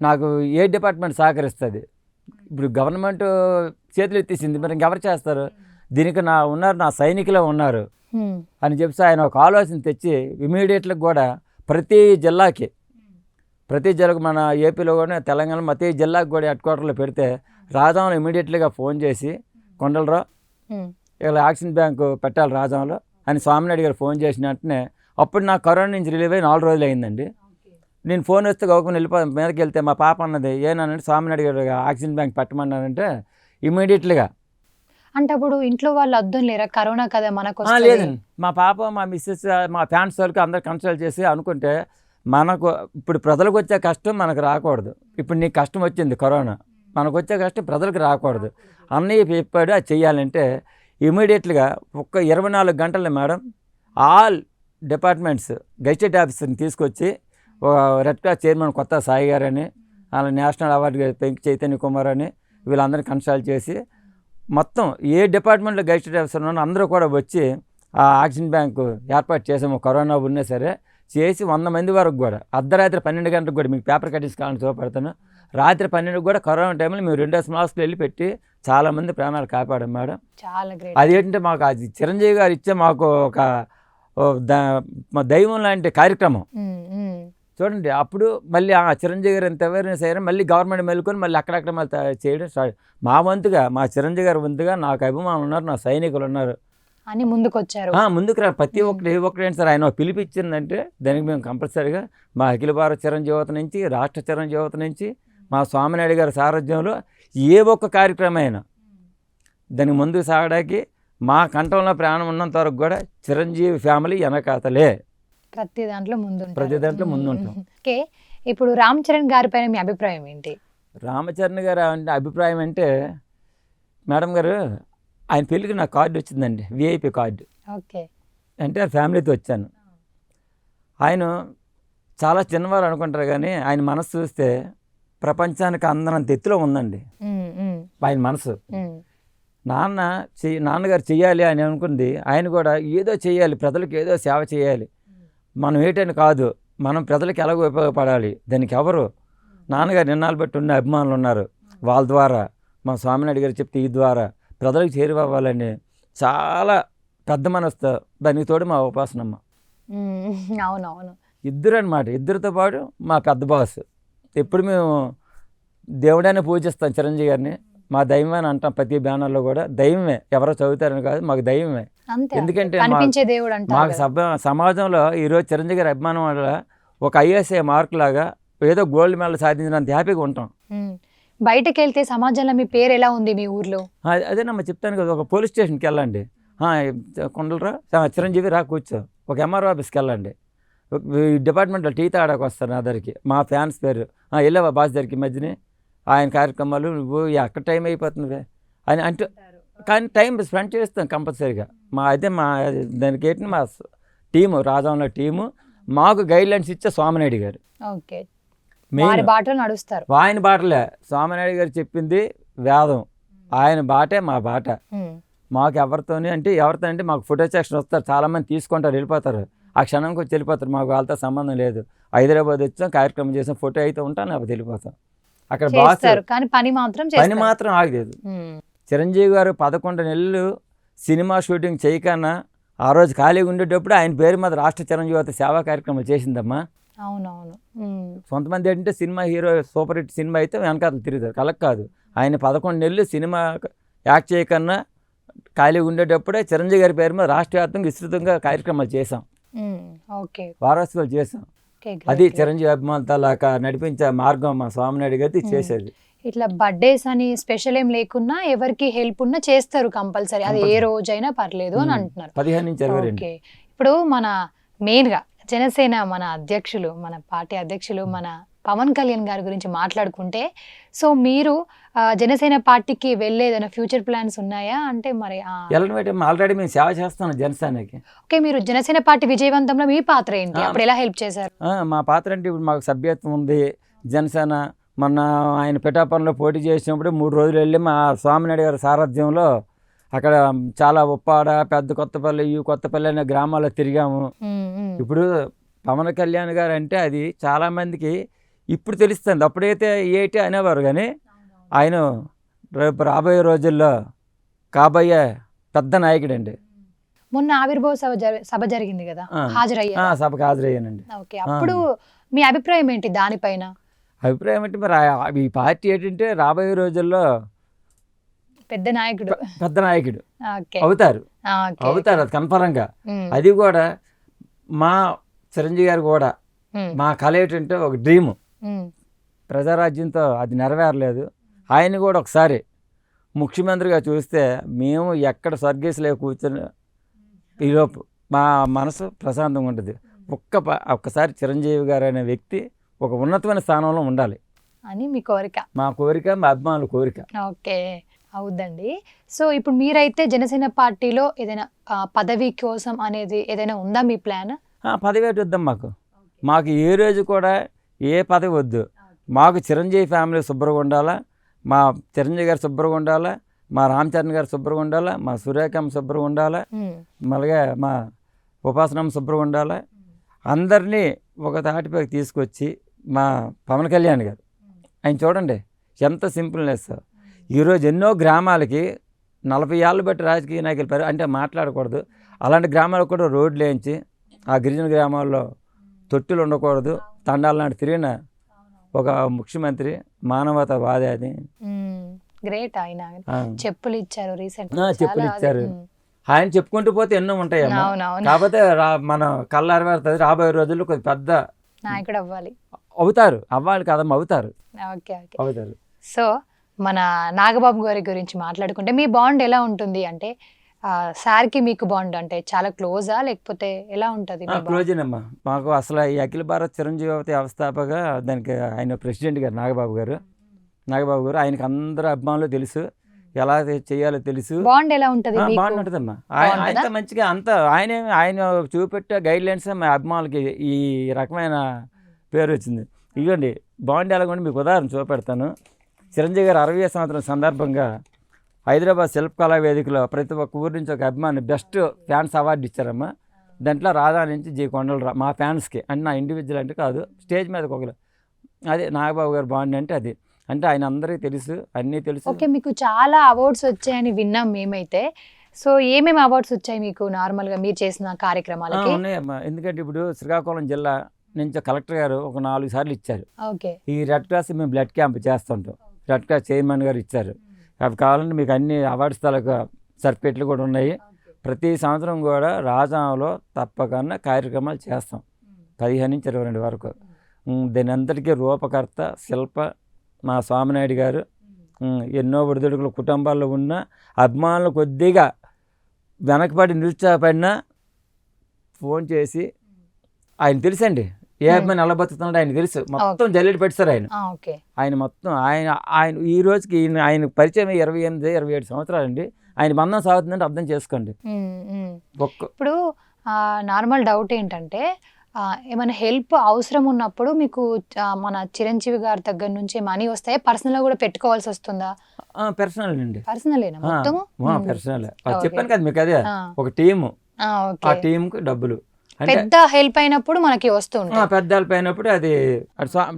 నాకు ఏ డిపార్ట్మెంట్ సహకరిస్తుంది? ఇప్పుడు గవర్నమెంట్ చేతులు ఎత్తేసింది, మరి ఇంకెవరు చేస్తారు? దీనికి నా సైనికులే ఉన్నారు అని చెప్పి ఆయన ఒక ఆలోచన తెచ్చి ఇమీడియట్గా కూడా ప్రతి జిల్లాకు మన ఏపీలో కూడా తెలంగాణ ప్రతి జిల్లాకు కూడా హెడ్ క్వార్టర్లో పెడితే రాజాంలో ఇమీడియట్గా ఫోన్ చేసి కొండలరావు ఇలా ఆక్సిజన్ బ్యాంకు పెట్టాలి రాజాంలో అని స్వామినాయుడు గారు ఫోన్ చేసిన వెంటనే అప్పుడు నాకు కరోనా నుంచి రిలీవ్ అయ్యి 4 రోజులు అయిందండి. నేను ఫోన్ వస్తే గౌకుని మీదకి వెళ్తే మా పాప అన్నది ఏనంటే స్వామినాయుడు గారు ఆక్సిజన్ బ్యాంక్ పెట్టమన్నానంటే ఇమీడియట్గా. అంటే అప్పుడు ఇంట్లో వాళ్ళు అర్థం లేరా కరోనా కదా మనకు? లేదండి, మా పాప మా మిస్సెస్ మా ఫ్యాన్స్ వరకు అందరు కన్సల్ట్ చేసి అనుకుంటే మనకు ఇప్పుడు ప్రజలకు వచ్చే కష్టం మనకు రాకూడదు. ఇప్పుడు నీకు కష్టం వచ్చింది కరోనా, మనకు వచ్చే కష్టం ప్రజలకు రాకూడదు. అన్నయ్య చెప్పాడు అది చెయ్యాలంటే ఇమీడియట్గా ఒక్క 24 గంటలు మేడం ఆల్ డిపార్ట్మెంట్స్ గెజిటెడ్ ఆఫీసర్ని తీసుకొచ్చి రెడ్ క్రాస్ చైర్మన్ కొత్త సాయి గారని, అలా నేషనల్ అవార్డు పెంకి చైతన్య కుమార్ అని వీళ్ళందరినీ కన్సల్ట్ చేసి మొత్తం ఏ డిపార్ట్మెంట్లో గెజిటెడ్ ఆఫీసర్ ఉన్నారో అందరూ కూడా వచ్చి ఆ ఆక్సిజన్ బ్యాంకు ఏర్పాటు చేసాము. కరోనా ఉన్నా సరే చేసి 100 మంది వరకు కూడా అర్ధరాత్రి 12 గంటలకు కూడా మీకు పేపర్ కటింగ్స్ కావాలని చూపెడతాను. రాత్రి 12 కూడా కరోనా టైంలో మేము 2 మాస్కులు వెళ్ళి పెట్టి చాలామంది ప్రాణాలు కాపాడాం మేడం. చాలా గ్రేట్. అదేంటంటే మాకు అది చిరంజీవి గారు ఇచ్చే మాకు ఒక దైవం లాంటి కార్యక్రమం చూడండి. అప్పుడు మళ్ళీ ఆ చిరంజీవి గారు ఎంత అవేర్నెస్ అయ్యారో మళ్ళీ గవర్నమెంట్ మెలుకొని మళ్ళీ అక్కడక్కడ మళ్ళీ చేయడం స్టార్ట్. మా వంతుగా మా చిరంజీవి గారి వంతుగా నాకు అభిమానులు ఉన్నారు, నా సైనికులు ఉన్నారు అని ముందుకొచ్చారు. ముందుకు రా ప్రతి ఒక్కటి ఏ ఒక్కటి సార్ ఆయన పిలిపించిందంటే దానికి మేము కంపల్సరీగా మా అఖిల భారత చిరంజీవత నుంచి రాష్ట్ర చిరంజీవత నుంచి మా స్వామినాయుడు గారి సారథ్యంలో ఏ ఒక్క కార్యక్రమం అయినా దానికి ముందుకు సాగడానికి మా కంఠంలో ప్రాణం ఉన్నంత వరకు కూడా చిరంజీవి ఫ్యామిలీ వెనకాతలే. ప్రతి దాంట్లో ముందు ప్రతి దాంట్లో ముందు ఉంటాం. ఓకే, ఇప్పుడు రామ్ చరణ్ గారి పైన మీ అభిప్రాయం ఏంటి? రామచరణ్ గారు అంటే అభిప్రాయం అంటే, మేడం గారు ఆయన పెళ్ళికి నాకు కార్డు వచ్చిందండి, విఐపి కార్డు. ఓకే, అంటే ఫ్యామిలీతో వచ్చాను. ఆయన చాలా చిన్నవారు అనుకుంటారు కానీ ఆయన మనసు చూస్తే ప్రపంచానికి అందనంత ఎత్తులో ఉందండి ఆయన మనసు. నాన్నగారు చెయ్యాలి అని అనుకుంది, ఆయన కూడా ఏదో చేయాలి, ప్రజలకు ఏదో సేవ చేయాలి, మనం ఏంటని కాదు, మనం ప్రజలకు ఎలాగో ఉపయోగపడాలి. దానికి ఎవరు నాన్నగారు నిన్నాళ్ళు బట్టి ఉన్న అభిమానులు ఉన్నారు, వాళ్ళ ద్వారా మా స్వామినాయుడు గారు చెప్తే ఈ ద్వారా ప్రజలకు చేరువవ్వాలని చాలా పెద్ద మనసుతో, దానికి తోడు మా ఉపాసనమ్మ. అవునవును, ఇద్దరు అనమాట. ఇద్దరితో పాటు మా పెద్ద బాస్. ఎప్పుడు మేము దేవుడైనా పూజిస్తాం చిరంజీవి గారిని, మా దైవమే అని అంటాం. ప్రతి బ్యానర్లో కూడా దైవమే, ఎవరో చదువుతారని కాదు, మాకు దైవమే. ఎందుకంటే మాకు సమాజంలో ఈరోజు చిరంజీవి గారి అభిమానం వల్ల ఒక ఐఎస్ఐ మార్క్ లాగా ఏదో గోల్డ్ మెడల్ సాధించినంత హ్యాపీగా ఉంటాం. బయటకు వెళ్తే సమాజంలో మీ పేరు ఎలా ఉంది మీ ఊర్లో? అదేనమ్మా చెప్తాను కదా, ఒక పోలీస్ స్టేషన్కి వెళ్ళండి, కొండలరా చిరంజీవి రా కూర్చో, ఒక ఎంఆర్ఓ ఆఫీస్కి వెళ్ళండి, డిపార్ట్మెంట్లో టీ తాగడానికి వస్తారు నా దగ్గరికి, మా ఫ్యాన్స్ పేరు వెళ్ళావా బాస్ దగ్గరికి మధ్యని, ఆయన కార్యక్రమాలు నువ్వు ఎక్కడ టైం అయిపోతుంది అని అంటూ, కానీ టైం స్పెండ్ చేస్తాం కంపల్సరీగా. మా దానికి ఏంటి మా టీము, రాజంలో టీము మాకు గైడ్లైన్స్ ఇచ్చే స్వామినాయుడు గారు. ఓకే, బాటలో నడుస్తారు. ఆయన బాటలే, స్వామినాయుడు గారు చెప్పింది వేదం, ఆయన బాటే మా బాట. మాకు ఎవరితో అంటే మాకు ఫోటో సెక్షన్ వస్తారు, చాలామంది తీసుకుంటారు, వెళ్ళిపోతారు, ఆ క్షణంకి వచ్చి వెళ్ళిపోతారు. మాకు వాళ్ళతో సంబంధం లేదు. హైదరాబాద్ వచ్చాం, కార్యక్రమం చేసాం, ఫోటో అయితే ఉంటాం, లేకపోతే వెళ్ళిపోతాం. అక్కడ బాస్ పని మాత్రం ఆగలేదు. చిరంజీవి గారు 11 నెలలు సినిమా షూటింగ్ చేయకన్నా ఆ రోజు ఖాళీగా ఉండేటప్పుడు ఆయన పేరు మీద రాష్ట్ర చిరంజీవి సేవా కార్యక్రమం చేసిందమ్మా. అవునవును, కొంతమంది ఏంటంటే cinema hero super hit cinema అయితే వెనకాతలు తిరుగుతారు, కలెక్ట్ కాదు. ఆయన 11 నెలలు సినిమా యాక్ట్ చేయకన్నా ఖాళీగా ఉండేటప్పుడే చిరంజీవి గారి పేరు మీద రాష్ట్ర వ్యాప్తంగా విస్తృతంగా కార్యక్రమాలు చేసాం, వారోత్సవాలు చేసాం. అది చిరంజీవి అభిమానులతో నడిపించే మార్గం మా స్వామినాయుడు గారి చేసేది. ఇట్లా బర్త్డేస్ అని స్పెషల్ ఏం లేకున్నా ఎవరికి హెల్ప్ ఉన్నా చేస్తారు కంపల్సరీ, అది ఏ రోజైనా పర్లేదు అని అంటున్నారు. 15 నుంచి 22. ఇప్పుడు మన మెయిన్ గా జనసేన మన అధ్యక్షులు, మన పార్టీ అధ్యక్షులు మన పవన్ కళ్యాణ్ గారి గురించి మాట్లాడుకుంటే, సో మీరు జనసేన పార్టీకి వెళ్ళేదైనా ఫ్యూచర్ ప్లాన్స్ ఉన్నాయా? అంటే మరి ఆల్రెడీ మేము సేవ చేస్తాను జనసేనకి. ఓకే, మీరు జనసేన పార్టీ విజయవంతంలో మీ పాత్ర ఏంటి, అప్పుడు ఎలా హెల్ప్ చేశారు? మా పాత్ర అంటే ఇప్పుడు మాకు సభ్యత్వం ఉంది. జనసేన మొన్న ఆయన పిఠాపురంలో పోటీ చేసినప్పుడు 3 రోజులు వెళ్ళి మా స్వామినాయుడు గారి సారథ్యంలో అక్కడ చాలా ఉప్పాడ, పెద్ద కొత్తపల్లి, కొత్తపల్లి అనే గ్రామాల్లో తిరిగాము. ఇప్పుడు పవన్ కళ్యాణ్ గారు అంటే అది చాలామందికి ఇప్పుడు తెలుస్తుంది, అప్పుడైతే ఏటి అనేవారు. కానీ ఆయన రేపు రాబోయే రోజుల్లో కాబోయే పెద్ద నాయకుడు అండి. మొన్న ఆవిర్భావ సభ జరిగింది కదా, సభకు హాజరయ్యానండి. ఓకే, అప్పుడు మీ అభిప్రాయం ఏంటి దానిపైన? అభిప్రాయం అంటే మరి ఈ పార్టీ ఏంటంటే రాబోయే రోజుల్లో పెద్ద నాయకుడు అవుతారు, అది కన్ఫర్మ్గా. అది కూడా మా చిరంజీవి గారు కూడా మా కళ ఏంటంటే ఒక డ్రీము, ప్రజారాజ్యంతో అది నెరవేరలేదు. ఆయన కూడా ఒకసారి ముఖ్యమంత్రిగా చూస్తే మేము ఎక్కడ స్వర్గీసులే కూర్చొని ఈలోపు మా మనసు ప్రశాంతంగా ఉంటుంది. ఒక్కసారి చిరంజీవి గారు అనే వ్యక్తి ఒక ఉన్నతమైన స్థానంలో ఉండాలి అని మీ కోరిక? మా కోరిక, మా అభిమానుల కోరిక. ఓకే, అవుద్దండి. సో ఇప్పుడు మీరైతే జనసేన పార్టీలో ఏదైనా పదవి కోసం అనేది ఏదైనా ఉందా మీ ప్లాన్? పదవి వద్దాం, మాకు ఏ రోజు కూడా ఏ పదవి వద్దు. మాకు చిరంజీవి ఫ్యామిలీ శుభ్రంగా ఉండాలా, మా చిరంజీవి గారు శుభ్రంగా ఉండాలా, మా రామ్ చరణ్ గారు శుభ్రంగా ఉండాలా, మా సూర్యకమ్మ శుభ్రంగా ఉండాలా, మళ్ళీ మా ఉపాసనమ్మ శుభ్రంగా ఉండాలా. అందరినీ ఒక తాటిపైకి తీసుకొచ్చి మా పవన్ కళ్యాణ్ గారు ఆయన చూడండి ఎంత సింపుల్నెస్. ఈరోజు ఎన్నో గ్రామాలకి 40 ఏళ్ళు బట్టి రాజకీయ నాయకులు అంటే మాట్లాడకూడదు, అలాంటి గ్రామాలకు కూడా రోడ్లు వేయించి ఆ గిరిజన గ్రామాల్లో తొట్టులు ఉండకూడదు, తండాల నాటి తిరిగిన ఒక ముఖ్యమంత్రి, మానవతావాది. అది గ్రేట్. ఆయన చెప్పులు ఇచ్చారు రీసెంట్, చెప్పులు ఇచ్చారు. ఆయన చెప్పుకుంటూ పోతే ఎన్నో ఉంటాయి. కాకపోతే మన కళ్ళారవేరుతుంది, రాబోయే రోజుల్లో కొద్ది పెద్ద నాయకుడు అవ్వాలి కదమ్మా, అవుతారు. సో మన నాగబాబు గారి గురించి మాట్లాడుకుంటే మీ బాండ్ ఎలా ఉంటుంది అంటే సార్కి మీకు బాండ్ అంటే చాలా క్లోజా లేకపోతే ఎలా ఉంటుంది మీ bond? క్లోజేనమ్మా. మాకు అసలు ఈ అఖిల భారత్ చిరంజీవి యువత వ్యవస్థాపక దానికి ఆయన ప్రెసిడెంట్ గారు నాగబాబు గారు ఆయనకి అందరూ అభిమానులు తెలుసు, ఎలా చేయాలో తెలుసు. బాండ్ ఎలా ఉంటది మీకు? బాగుంటుందమ్మా. బాగుంటుందా? ఆయనతో మంచిగా అంతా ఆయన చూపెట్టే గైడ్ లైన్స్ మా అభిమానులకి ఈ రకమైన పేరు వచ్చింది. ఇదిగోండి బాండ్ ఎలాగోండి మీకు ఉదాహరణ చూపెడతాను. చిరంజీవి గారు 60వ సంవత్సరం సందర్భంగా హైదరాబాద్ శిల్పకళా వేదికలో ప్రతి ఒక్క ఊరి నుంచి ఒక అభిమాని బెస్ట్ ఫ్యాన్స్ అవార్డు ఇచ్చారమ్మా. దాంట్లో రాధా నుంచి జీ కొండలరావు మా ఫ్యాన్స్కి, అంటే నా ఇండివిజువల్ అంటే కాదు, స్టేజ్ మీదకి ఒకరు. అదే నాగబాబు గారు బాండ్ అంటే అది. అంటే ఆయన అందరికీ తెలుసు, అన్నీ తెలుసు. ఓకే, మీకు చాలా అవార్డ్స్ వచ్చాయని విన్నాం మేమైతే. సో ఏమేమి అవార్డ్స్ వచ్చాయి మీకు నార్మల్ గా మీరు చేసిన కార్యక్రమాలకి? ఉన్నాయమ్మా. ఎందుకంటే ఇప్పుడు శ్రీకాకుళం జిల్లా నుంచి కలెక్టర్ గారు ఒక 4 సార్లు ఇచ్చారు. ఓకే. ఈ రెడ్ క్రాస్ మేము బ్లడ్ క్యాంప్ చేస్తుంటాం, రెడ్ క్రాస్ చైర్మన్ గారు ఇచ్చారు. అవి కావాలంటే మీకు అన్ని అవార్డ్స్ తాలూకా సర్టిఫికెట్లు కూడా ఉన్నాయి. ప్రతి సంవత్సరం కూడా రాజాంలో తప్పకుండా కార్యక్రమాలు చేస్తాం 15 నుంచి 22 వరకు. దీని అంతటికీ రూపకర్త శిల్ప మా స్వామినాయుడు గారు. ఎన్నో ఒడిదుడుకుల కుటుంబాల్లో ఉన్న అభిమానులు కొద్దిగా వెనకబడి నిరుత్సాహపడినా ఫోన్ చేసి, ఆయన తెలుసండి ఏ అభిమాని ఎలా బతుకుతున్నాడు ఆయన తెలుసు, మొత్తం జల్లెడ పెట్టారు ఆయన. ఆయన మొత్తం ఆయన ఈ రోజుకి ఆయన పరిచయం 28, 27 సంవత్సరాలండి. ఆయన బంధం సాగుతుందంటే అర్థం చేసుకోండి. ఇప్పుడు నార్మల్ డౌట్ ఏంటంటే ఏమైనా హెల్ప్ అవసరం ఉన్నప్పుడు మీకు మన చిరంజీవి గారి దగ్గర నుంచి మనీ వస్తాయి, పర్సనల్ కూడా పెట్టుకోవాల్సి వస్తుందా? పర్సనల్ అండి, పర్సనలేనా మొత్తము? పర్సనల్. చెప్పాను కదా మీకు, అదే ఒక టీము, ఆ టీంకి డబ్బులు. పెద్ద హెల్ప్ అయినప్పుడు మనకి వస్తుంది. పెద్ద హెల్ప్ అయినప్పుడు అది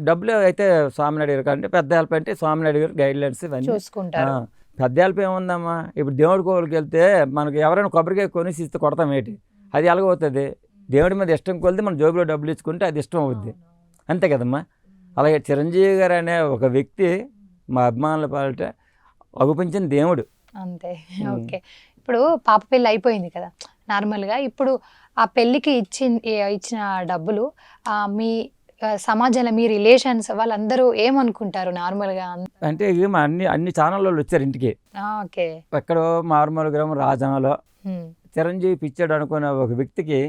డబ్బులు అయితే స్వామినాయుడు గారు కంటే పెద్ద హెల్ప్ అంటే స్వామినాయుడు గారు గైడ్ లైన్స్ ఇవన్నీ చూసుకుంటారు. పెద్ద హెల్ప్ ఏముందమ్మా, ఇప్పుడు దేవుడి కోవిలకి వెళ్తే మనకి ఎవరైనా కొబ్బరికాయ కొనేసి ఇస్తే కొడతాం ఏంటి, అది ఎలాగవుతుంది? దేవుడి మీద ఇష్టం కొలితే మన జోబులో డబ్బులు ఇచ్చుకుంటే అది ఇష్టం అవుద్ది, అంతే కదమ్మా. అలాగే చిరంజీవి గారు అనే ఒక వ్యక్తి మా అభిమానుల పాలిట అగుపించిన దేవుడు, అంతే. ఓకే, ఇప్పుడు పాప పెళ్ళి అయిపోయింది కదా నార్మల్గా. ఇప్పుడు ఆ పెళ్ళికి ఇచ్చిన డబ్బులు మీ సమాజంలో మీ రిలేషన్స్ వాళ్ళందరూ ఏమనుకుంటారు నార్మల్గా? అంటే అన్ని ఛానల్లో వచ్చారు ఇంటికి. ఓకే. ఎక్కడో మారుమూల గ్రామం రాజాలో చిరంజీవి పిచ్చాడు అనుకున్న ఒక వ్యక్తికి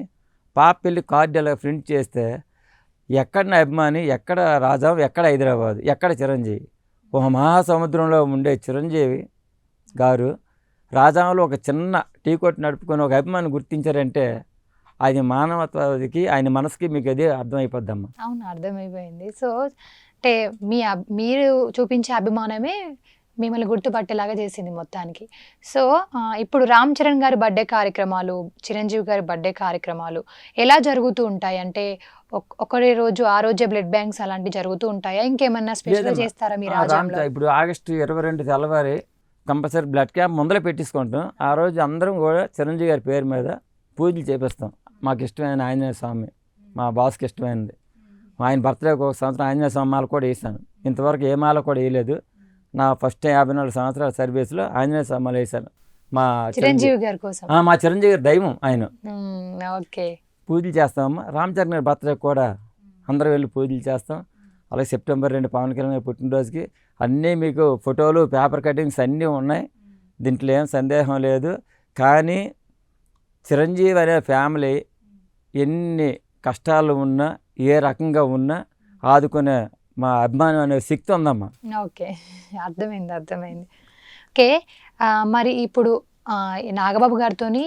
పాప పెళ్ళి కార్డు ఎలా ప్రింట్ చేస్తే ఎక్కడ నా అభిమాని, ఎక్కడ రాజా, ఎక్కడ హైదరాబాద్, ఎక్కడ చిరంజీవి. ఒక మహాసముద్రంలో ఉండే చిరంజీవి గారు రాజాలో ఒక చిన్న టీ కొట్టు నడుపుకొని ఒక అభిమాని గుర్తించారంటే అది మానవత్వానికి, ఆయన మనసుకి మీకు అదే అర్థమైపోద్దమ్మా. అవును, అర్థమైపోయింది. సో అంటే మీరు చూపించే అభిమానమే మిమ్మల్ని గుర్తుపట్టేలాగా చేసింది మొత్తానికి. సో ఇప్పుడు రామ్ చరణ్ గారి బర్త్డే కార్యక్రమాలు, చిరంజీవి గారి బర్త్డే కార్యక్రమాలు ఎలా జరుగుతూ ఉంటాయి? అంటే ఒకటే రోజు ఆ రోజే బ్లడ్ బ్యాంక్స్ అలాంటివి జరుగుతూ ఉంటాయా? ఇంకేమన్నా స్పెషల్ చేస్తారా మీ రాజాంలో? ఇప్పుడు ఆగస్టు 22 తెల్లవారి కంపల్సరీ బ్లడ్ క్యాంప్ ముందర పెట్టించుకుంటాం. ఆ రోజు అందరం కూడా చిరంజీవి గారి పేరు మీద పూజలు చేపిస్తాం. మాకు ఇష్టమైన ఆంజనేయ స్వామి, మా బాస్కి ఇష్టమైనది. ఆయన బర్త్డేకి ఒక సంవత్సరం ఆంజనేయ స్వామి మాల కూడా వేసాను. ఇంతవరకు ఏ మాల కూడా వేయలేదు. నా ఫస్ట్ 54 సంవత్సరాల సర్వీస్లో ఆంజనేయ స్వామి మాల వేసాను మా చిరంజీవి గారి కోసం. మా చిరంజీవి గారి దైవం ఆయన. ఓకే, పూజలు చేస్తామమ్మా. రామ్ చరణ్ గారి బర్త్డే కూడా అందరూ వెళ్ళి పూజలు చేస్తాం. అలాగే సెప్టెంబర్ 2 పవన్ కళ్యాణ్ గారి పుట్టినరోజుకి అన్నీ మీకు ఫోటోలు, పేపర్ కటింగ్స్ అన్నీ ఉన్నాయి, దీంట్లో ఏం సందేహం లేదు. కానీ చిరంజీవి అనే ఫ్యామిలీ ఎన్ని కష్టాలు ఉన్నా, ఏ రకంగా ఉన్నా ఆదుకునే మా అభిమానం అనే శక్తి ఉందమ్మా. ఓకే, అర్థమైంది. ఓకే, మరి ఇప్పుడు నాగబాబు గారితోని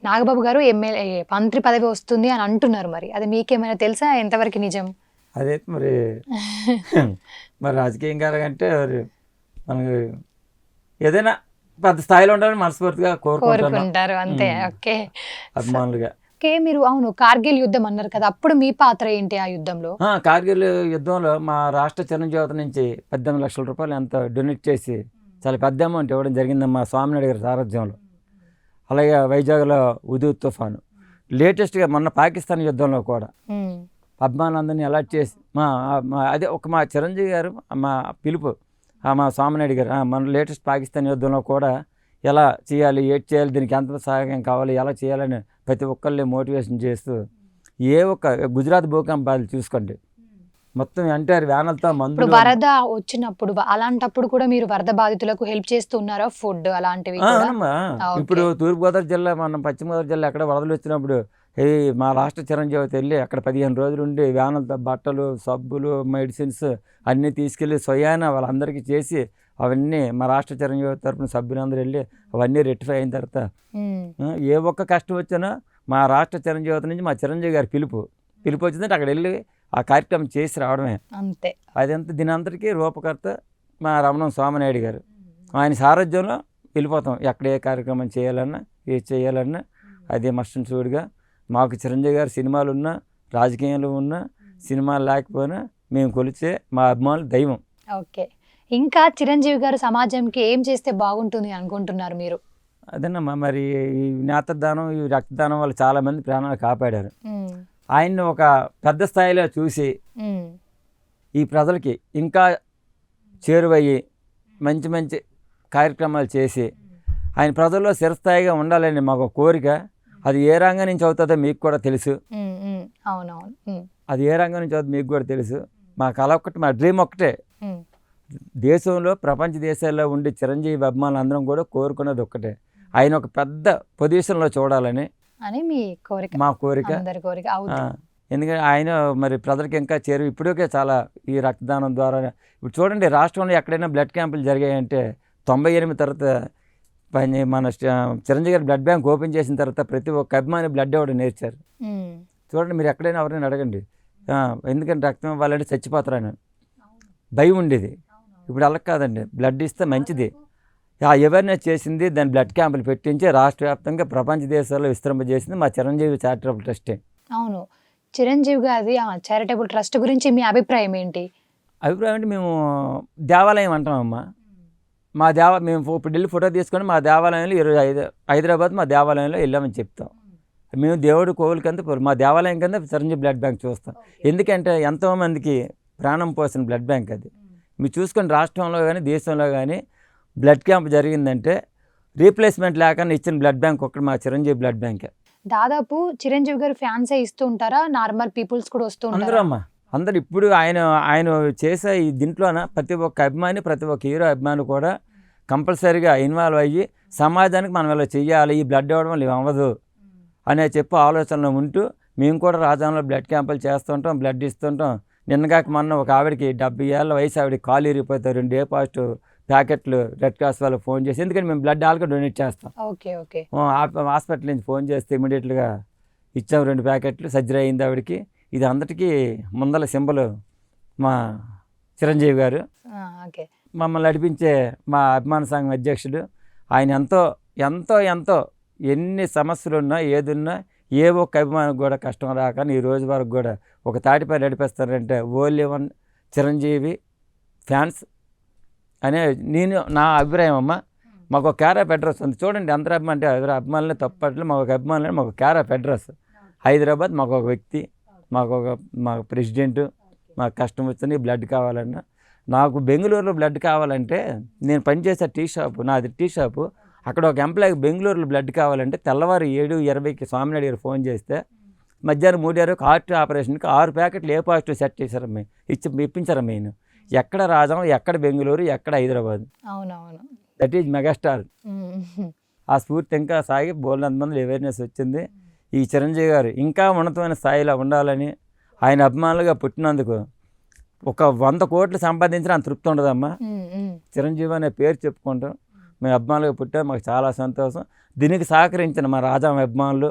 నాగబాబు గారు ఎమ్మెల్యే మంత్రి పదవి వస్తుంది అని అంటున్నారు. మరి అది మీకేమైనా తెలుసా? ఎంతవరకు నిజం? అదే మరి రాజకీయం కాదంటే మనకి ఏదైనా పెద్ద స్థాయిలో ఉండాలని మనస్ఫూర్తిగా కోరుకుంటారు, అంతే. ఓకే, అభిమానులుగా. ఓకే, మీరు అవును కార్గిల్ యుద్ధం అన్నారు కదా, అప్పుడు మీ పాత్ర ఏంటి ఆ యుద్ధంలో? కార్గిల్ యుద్ధంలో మా రాష్ట్ర చిరంజీవి నుంచి 18 లక్షల రూపాయలు ఎంత డొనేట్ చేసి చాలా పెద్ద అమౌంట్ ఇవ్వడం జరిగిందమ్మా స్వామినాయుడు గారి సారథ్యంలో. అలాగే వైజాగ్లో ఉదూ తుఫాను, లేటెస్ట్గా మొన్న పాకిస్తాన్ యుద్ధంలో కూడా అభిమానులందరినీ అలర్ట్ చేసి అదే మా చిరంజీవి గారు మా పిలుపు, మా స్వామినాయుడు గారు మన లేటెస్ట్ పాకిస్తాన్ యుద్ధంలో కూడా ఎలా చేయాలి, ఏం చేయాలి, దీనికి ఎంత సహాయం కావాలి, ఎలా చేయాలని ప్రతి ఒక్కళ్ళని మోటివేషన్ చేస్తూ, ఏ ఒక్క గుజరాత్ భూకంపాలు చూసుకోండి, మొత్తం ఎన్టీఆర్ వ్యాన్లతో ఇప్పుడు మందులు. వరద వచ్చినప్పుడు అలాంటప్పుడు కూడా మీరు వరద బాధితులకు హెల్ప్ చేస్తూ ఉన్నారా? ఫుడ్ అలాంటివి కూడా? అవునమ్మా. ఓకే. ఇప్పుడు తూర్పుగోదావరి జిల్లా, మన పశ్చిమ గోదావరి జిల్లా ఎక్కడ వరదలు వచ్చినప్పుడు మా రాష్ట్ర చిరంజీవి వెళ్ళి అక్కడ 15 రోజులు ఉండి వ్యాన్లతో బట్టలు, సబ్బులు, మెడిసిన్స్ అన్నీ తీసుకెళ్ళి స్వయాన వాళ్ళందరికీ చేసి అవన్నీ మా రాష్ట్ర చిరంజీవి తరపున సభ్యులందరూ వెళ్ళి అవన్నీ రెక్టిఫై అయిన తర్వాత ఏ ఒక్క కష్టం వచ్చినా మా రాష్ట్ర చిరంజీవి నుంచి మా చిరంజీవి గారి పిలుపు వచ్చిందంటే అక్కడ వెళ్ళి ఆ కార్యక్రమం చేసి రావడమే. అంతే. అదంతా దీనంతటికీ రూపకర్త మా రమణం సోమనాయుడు గారు. ఆయన సారథ్యంలో వెళ్ళిపోతాం. ఎక్కడ ఏ కార్యక్రమం చేయాలన్నా, ఏది చేయాలన్నా అదే మస్టన్ చూడుగా. మాకు చిరంజీవి గారు సినిమాలు ఉన్నా, రాజకీయాలు ఉన్నా, సినిమాలు లేకపోయినా మేము కొలిచే మా అభిమానులు దైవం. ఓకే. ఇంకా చిరంజీవి గారు సమాజంకి ఏం చేస్తే బాగుంటుంది అనుకుంటున్నారు మీరు? అదేనమ్మా, మరి ఈ నేత్రదానం, ఈ రక్తదానం వల్ల చాలామంది ప్రాణాలు కాపాడారు. ఆయన్ని ఒక పెద్ద స్థాయిలో చూసి ఈ ప్రజలకి ఇంకా చేరువయ్యి మంచి మంచి కార్యక్రమాలు చేసి ఆయన ప్రజల్లో చిరస్థాయిగా ఉండాలని మాకు కోరిక. అది ఏ రంగం నుంచి అవుతుందో మీకు కూడా తెలుసు. అవునవును. అది ఏ రంగం నుంచి అవుతుందో మీకు కూడా తెలుసు. మా కళ ఒక్కటి, మా డ్రీమ్ ఒక్కటే, దేశంలో ప్రపంచ దేశాల్లో ఉండి చిరంజీవి అభిమానులు అందరం కూడా కోరుకున్నది ఒక్కటే, ఆయన ఒక పెద్ద పొజిషన్లో చూడాలని అని మీ కోరిక. మా కోరిక. ఎందుకంటే ఆయన మరి ప్రజలకి ఇంకా చేరు. ఇప్పటికే చాలా ఈ రక్తదానం ద్వారా ఇప్పుడు చూడండి, రాష్ట్రంలో ఎక్కడైనా బ్లడ్ క్యాంపులు జరిగాయంటే 98 తర్వాత మన చిరంజీవి గారి బ్లడ్ బ్యాంక్ ఓపెన్ చేసిన తర్వాత ప్రతి ఒక్క అభిమాని బ్లడ్ ఇవ్వడం నేర్చారు. చూడండి, మీరు ఎక్కడైనా ఎవరైనా అడగండి, ఎందుకంటే రక్తం ఇవ్వాలంటే చచ్చిపోతారని భయం ఉండేది. ఇప్పుడు అలా కాదండి, బ్లడ్ ఇస్తే మంచిది. ఆ అవేర్నెస్ చేసింది, దాని బ్లడ్ క్యాంపులు పెట్టించి రాష్ట్ర వ్యాప్తంగా ప్రపంచ దేశాల్లో విస్తరింపజేసింది మా చిరంజీవి చారిటబుల్ ట్రస్టే. అవును. చిరంజీవి గారి చారిటబుల్ ట్రస్ట్ గురించి మీ అభిప్రాయం ఏంటి? అభిప్రాయం అంటే మేము దేవాలయం అంటామమ్మా. మేము ఇప్పుడు వెళ్ళి ఫోటో తీసుకొని మా దేవాలయంలో ఈరోజు హైదరాబాద్ మా దేవాలయంలో వెళ్ళామని చెప్తాం. మేము దేవుడు కోవిల కింద, మా దేవాలయం కింద చిరంజీవి బ్లడ్ బ్యాంక్ చూస్తాం. ఎందుకంటే ఎంతోమందికి ప్రాణం పోసిన బ్లడ్ బ్యాంక్ అది. మీరు చూసుకొని రాష్ట్రంలో కానీ దేశంలో కానీ బ్లడ్ క్యాంప్ జరిగిందంటే రీప్లేస్మెంట్ లేకుండా ఇచ్చిన బ్లడ్ బ్యాంక్ ఒకటి మా చిరంజీవి బ్లడ్ బ్యాంకే. దాదాపు చిరంజీవి గారు ఫ్యాన్సే ఇస్తూ ఉంటారా? నార్మల్ పీపుల్స్ కూడా వస్తూ ఉంటారా? అందరూ అమ్మా, అందరు. ఇప్పుడు ఆయన చేసే ఈ దీంట్లోన ప్రతి ఒక్క అభిమాని, ప్రతి ఒక్క హీరో అభిమాని కూడా కంపల్సరీగా ఇన్వాల్వ్ అయ్యి సమాజానికి మనం ఇలా చెయ్యాలి, ఈ బ్లడ్ ఇవ్వడం వల్ల అవ్వదు అనే చెప్పి ఆలోచనలో ఉంటూ మేము కూడా రాజాంలో బ్లడ్ క్యాంపులు చేస్తుంటాం, బ్లడ్ ఇస్తుంటాం. నిన్నగాక మొన్న ఒక ఆవిడకి 70 ఏళ్ళ వయసు ఆవిడకి కాలు ఇరిగిపోతారు, 2 ఏ పాజిటివ్ ప్యాకెట్లు రెడ్ క్రాస్ వాళ్ళకి ఫోన్ చేసి, ఎందుకంటే మేము బ్లడ్ ఆల్గా డొనేట్ చేస్తాం. హాస్పిటల్ నుంచి ఫోన్ చేస్తే ఇమీడియట్గా ఇచ్చాం 2 ప్యాకెట్లు. సర్జరీ అయింది ఆవిడకి. ఇది అందరికీ ముందల సింబల్ మా చిరంజీవి గారు. మమ్మల్ని నడిపించే మా అభిమాన సంఘం అధ్యక్షుడు. ఆయన ఎంతో ఎంతో ఎంతో ఎన్ని సమస్యలు ఉన్నా, ఏదున్నా ఏ ఒక్క అభిమానికి కూడా కష్టం రాకని ఈ రోజు వరకు కూడా ఒక తాటిపై నడిపిస్తారంటే ఓన్లీ వన్ చిరంజీవి ఫ్యాన్స్ అనే నా అభిప్రాయం అమ్మ. మాకు ఒక క్యార్ ఆఫ్ అడ్రస్ ఉంది. చూడండి, అందరూ అంటే అభిమానులే తప్పట్లు, మాకు ఒక అభిమానులే మాకు క్యార్ ఆఫ్ అడ్రస్ హైదరాబాద్. మాకు ఒక వ్యక్తి, మా ప్రెసిడెంట్, మాకు కష్టం వచ్చింది బ్లడ్ కావాలన్నా. నాకు బెంగళూరులో బ్లడ్ కావాలంటే, నేను పనిచేసే టీ షాపు, నాది టీ షాపు, అక్కడ ఒక ఎంప్లాయీ బెంగళూరులో బ్లడ్ కావాలంటే తెల్లవారు 7:20కి స్వామినాయుడు గారు ఫోన్ చేస్తే మధ్యాహ్నం 3:20కి హార్ట్ ఆపరేషన్కి 6 ప్యాకెట్లు ఏ పాజిటివ్ సెట్ చేశారమ్మ, ఇప్పించారమ్మ. నేను ఎక్కడ రాజాం, ఎక్కడ బెంగళూరు, ఎక్కడ హైదరాబాద్. అవునవును, దట్ ఈజ్ మెగాస్టార్. ఆ స్ఫూర్తి ఇంకా సాగి బోల్నంత మంది అవేర్నెస్ వచ్చింది. ఈ చిరంజీవి గారు ఇంకా ఉన్నతమైన స్థాయిలో ఉండాలని, ఆయన అభిమానులుగా పుట్టినందుకు ఒక 100 కోట్లు సంపాదించిన అంత తృప్తి ఉండదమ్మా. చిరంజీవి అనే పేరు చెప్పుకుంటాం, మేము అభిమానులుగా పుట్టాం, మాకు చాలా సంతోషం. దీనికి సహకరించిన మా రాజాం అభిమానులు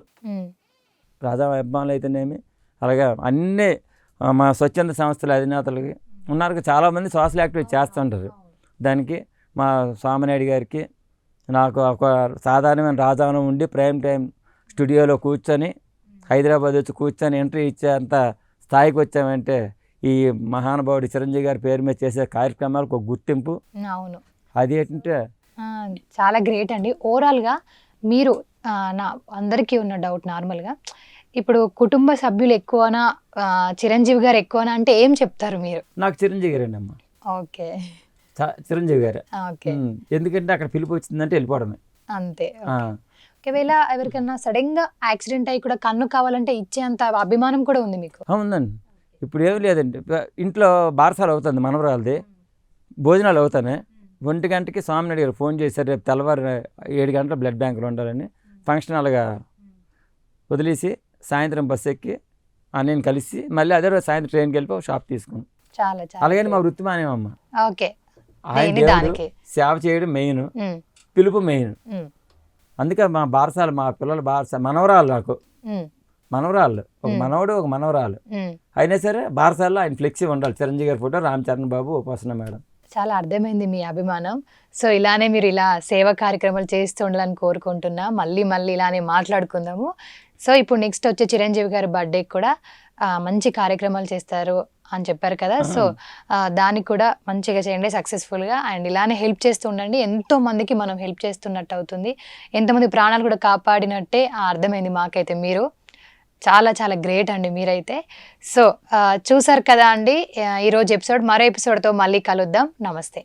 అయితేనేమి, అలాగే అన్నీ మా స్వచ్ఛంద సంస్థల అధినేతలకి ఉన్నారు, చాలామంది సోషల్ యాక్టివిటీ చేస్తుంటారు. దానికి మా స్వామినాయుడు గారికి, నాకు ఒక సాధారణమైన రాజానం ఉండి ప్రైమ్ టైం స్టూడియోలో కూర్చొని హైదరాబాద్ వచ్చి కూర్చొని ఎంట్రీ ఇచ్చేంత స్థాయికి వచ్చామంటే ఈ మహానుభావుడు చిరంజీవి గారి పేరు మీద చేసే కార్యక్రమాలకు ఒక గుర్తింపు. అవును, అది ఏంటంటే చాలా గ్రేట్ అండి. ఓవరాల్గా మీరు నా అందరికీ ఉన్న డౌట్, నార్మల్గా ఇప్పుడు కుటుంబ సభ్యులు ఎక్కువనా చిరంజీవి గారు ఎక్కువనా అంటే ఏం చెప్తారు మీరు? నాకు చిరంజీవి గారేనమ్మా. ఓకే, చిరంజీవి గారే. ఓకే, ఎందుకంటే అక్కడ పిలుపు వచ్చిందంటే వెళ్ళిపోవడమే అంతే. ఒకవేళ ఎవరికన్నా సడన్ గా యాక్సిడెంట్ అయ్యి కూడా కన్ను కావాలంటే ఇచ్చేంత అభిమానం కూడా ఉంది మీకు? ఉందండి. ఇప్పుడు ఏం లేదండి, ఇంట్లో బారసాలు అవుతుంది మనవరాలది, భోజనాలు అవుతాయి. 1 గంటకి స్వామినాయుడు గారు ఫోన్ చేశారు, రేపు తెల్లవారు 7 గంటల బ్లడ్ బ్యాంకులో ఉండాలని. ఫంక్షన్ అలాగా వదిలేసి సాయంత్రం బస్సు ఎక్కి నేను కలిసి మళ్ళీ అదే రోజు సాయంత్రం ట్రైన్కి వెళ్ళి ఒక షాప్ తీసుకున్నాం. చాలా చాలా అలాగని మా వృత్తి మానేమమ్మ. ఓకే. ఆయన దేని దేవుడు, దానికి. సేవ చేయడం మెయిన్, ఉమ్, పిలుపు మెయిన్. ఉమ్, అందుకే మా బారసాలు, మా పిల్లల మనవరాలు, నాకు ఉమ్, మనవరాళ్ళు, ఒక మనవడు ఒక మనవరాలు. ఉమ్. అయినా సరే బారసాల్లో ఆయన ఫ్లెక్సీ ఉండాలి, చిరంజీవి గారి ఫోటో, రామ్ చరణ్ బాబు, ఉపాసన మేడం. చాలా అర్థమైంది మీ అభిమానం. సో ఇలానే మీరు ఇలా సేవా కార్యక్రమాలు చేస్తూ ఉండాలని కోరుకుంటున్నా. మళ్ళీ మళ్ళీ ఇలానే మాట్లాడుకుందాము. సో ఇప్పుడు నెక్స్ట్ వచ్చే చిరంజీవి గారి బర్త్డేకి కూడా మంచి కార్యక్రమాలు చేస్తారు అని చెప్పారు కదా. సో దానికి కూడా మంచిగా చేయండి, సక్సెస్ఫుల్గా. అండ్ ఇలానే హెల్ప్ చేస్తూ ఉండండి. ఎంతో మందికి మనం హెల్ప్ చేస్తున్నట్టు అవుతుంది, ఎంతమంది ప్రాణాలు కూడా కాపాడినట్టే అర్థమైంది మాకైతే. మీరు చాలా చాలా గ్రేట్ అండి మీరైతే. సో చూసారు కదా అండి ఈరోజు ఎపిసోడ్. మరో ఎపిసోడ్తో మళ్ళీ కలుద్దాం. నమస్తే.